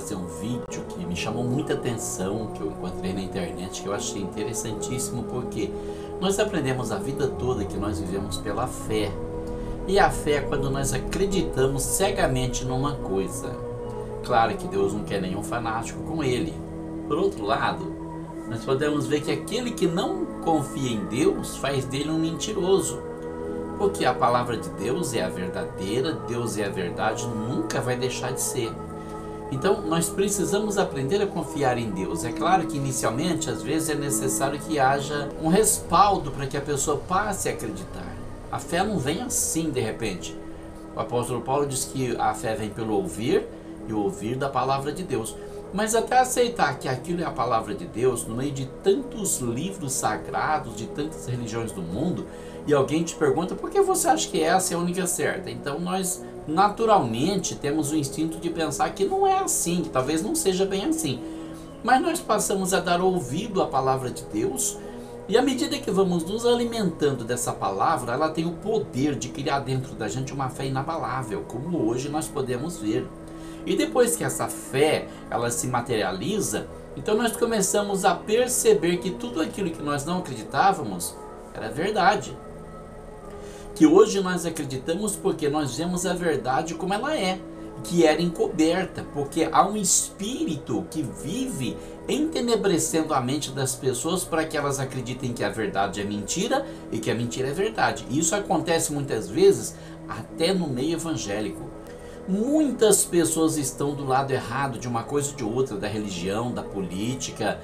trazer um vídeo que me chamou muita atenção, que eu encontrei na internet, que eu achei interessantíssimo, porque nós aprendemos a vida toda que nós vivemos pela fé. E a fé é quando nós acreditamos cegamente numa coisa. Claro que Deus não quer nenhum fanático com ele. Por outro lado, nós podemos ver que aquele que não confia em Deus faz dele um mentiroso. Porque a palavra de Deus é a verdadeira, Deus é a verdade, nunca vai deixar de ser. Então nós precisamos aprender a confiar em Deus. É claro que inicialmente, às vezes é necessário que haja um respaldo para que a pessoa passe a acreditar. A fé não vem assim de repente. O apóstolo Paulo diz que a fé vem pelo ouvir e o ouvir da palavra de Deus. Mas até aceitar que aquilo é a palavra de Deus, no meio de tantos livros sagrados, de tantas religiões do mundo, e alguém te pergunta por que você acha que essa é a única certa? Então nós naturalmente temos o instinto de pensar que não é assim, que talvez não seja bem assim. Mas nós passamos a dar ouvido à palavra de Deus, e à medida que vamos nos alimentando dessa palavra, ela tem o poder de criar dentro da gente uma fé inabalável, como hoje nós podemos ver. E depois que essa fé ela se materializa, então nós começamos a perceber que tudo aquilo que nós não acreditávamos era verdade. Que hoje nós acreditamos porque nós vemos a verdade como ela é, que era encoberta, porque há um espírito que vive entenebrecendo a mente das pessoas para que elas acreditem que a verdade é mentira e que a mentira é verdade. E isso acontece muitas vezes até no meio evangélico. Muitas pessoas estão do lado errado de uma coisa ou de outra, da religião, da política,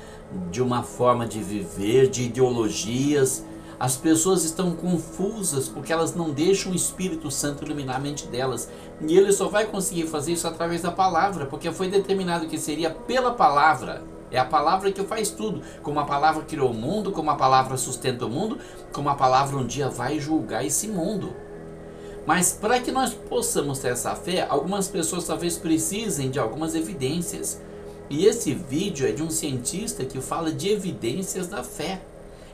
de uma forma de viver, de ideologias. As pessoas estão confusas porque elas não deixam o Espírito Santo iluminar a mente delas. E ele só vai conseguir fazer isso através da palavra, porque foi determinado que seria pela palavra. É a palavra que faz tudo. Como a palavra criou o mundo, como a palavra sustenta o mundo, como a palavra um dia vai julgar esse mundo. Mas para que nós possamos ter essa fé, algumas pessoas talvez precisem de algumas evidências. E esse vídeo é de um cientista que fala de evidências da fé.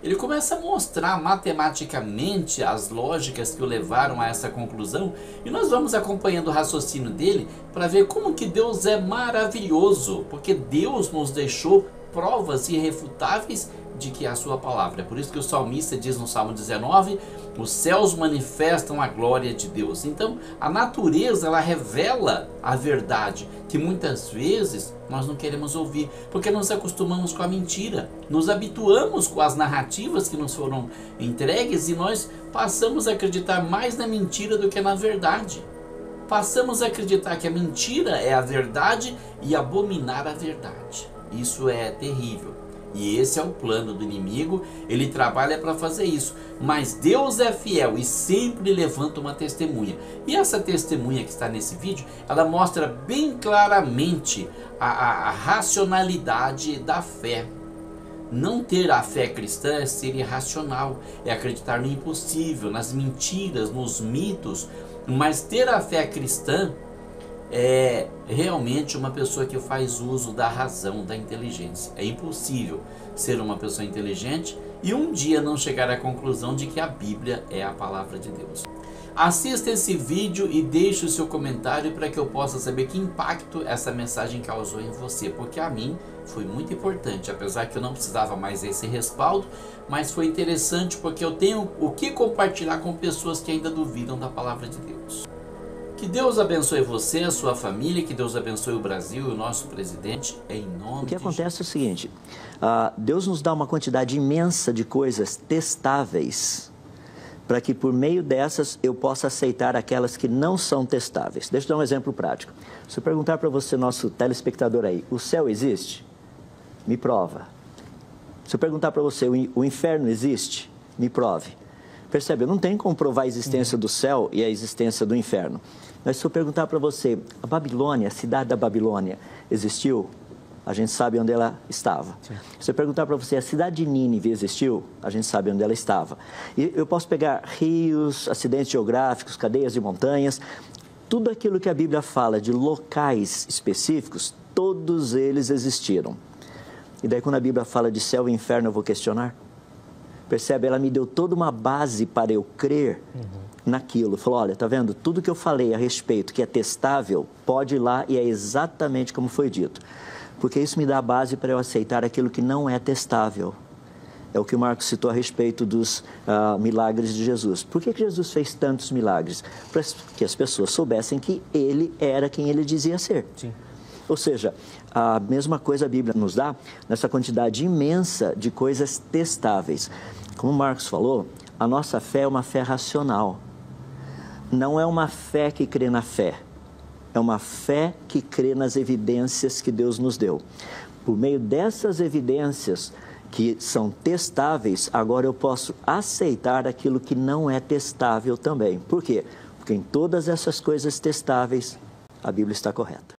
Ele começa a mostrar matematicamente as lógicas que o levaram a essa conclusão, e nós vamos acompanhando o raciocínio dele para ver como que Deus é maravilhoso, porque Deus nos deixou provas irrefutáveis de que é a sua palavra. É por isso que o salmista diz no Salmo 19, os céus manifestam a glória de Deus. Então a natureza ela revela a verdade que muitas vezes nós não queremos ouvir, porque nos acostumamos com a mentira, nos habituamos com as narrativas que nos foram entregues e nós passamos a acreditar mais na mentira do que na verdade. Passamos a acreditar que a mentira é a verdade e abominar a verdade. Isso é terrível. E esse é o plano do inimigo, ele trabalha para fazer isso. Mas Deus é fiel e sempre levanta uma testemunha. E essa testemunha que está nesse vídeo, ela mostra bem claramente a racionalidade da fé. Não ter a fé cristã é ser irracional, é acreditar no impossível, nas mentiras, nos mitos. Mas ter a fé cristã é realmente uma pessoa que faz uso da razão, da inteligência. É impossível ser uma pessoa inteligente e um dia não chegar à conclusão de que a Bíblia é a palavra de Deus. Assista esse vídeo e deixe o seu comentário para que eu possa saber que impacto essa mensagem causou em você, porque a mim foi muito importante, apesar que eu não precisava mais desse respaldo, mas foi interessante porque eu tenho o que compartilhar com pessoas que ainda duvidam da palavra de Deus. Que Deus abençoe você, a sua família, que Deus abençoe o Brasil e o nosso presidente, em nome de Jesus. O que acontece é o seguinte, Deus nos dá uma quantidade imensa de coisas testáveis, para que por meio dessas eu possa aceitar aquelas que não são testáveis. Deixa eu dar um exemplo prático. Se eu perguntar para você, nosso telespectador aí, o céu existe? Me prova. Se eu perguntar para você, o inferno existe? Me prove. Percebe? Eu não tenho como provar a existência do céu e a existência do inferno. Mas se eu perguntar para você, a Babilônia, a cidade da Babilônia, existiu? A gente sabe onde ela estava. Sim. Se eu perguntar para você, a cidade de Nínive existiu? A gente sabe onde ela estava. E eu posso pegar rios, acidentes geográficos, cadeias de montanhas, tudo aquilo que a Bíblia fala de locais específicos, todos eles existiram. E daí quando a Bíblia fala de céu e inferno, eu vou questionar? Percebe? Ela me deu toda uma base para eu crer naquilo. Falou, olha, tá vendo? Tudo que eu falei a respeito que é testável, pode ir lá e é exatamente como foi dito. Porque isso me dá a base para eu aceitar aquilo que não é testável. É o que o Marcos citou a respeito dos milagres de Jesus. Por que Jesus fez tantos milagres? Para que as pessoas soubessem que ele era quem ele dizia ser. Sim. Ou seja, a mesma coisa a Bíblia nos dá nessa quantidade imensa de coisas testáveis. Como o Marcos falou, a nossa fé é uma fé racional. Não é uma fé que crê na fé. É uma fé que crê nas evidências que Deus nos deu. Por meio dessas evidências que são testáveis, agora eu posso aceitar aquilo que não é testável também. Por quê? Porque em todas essas coisas testáveis, a Bíblia está correta.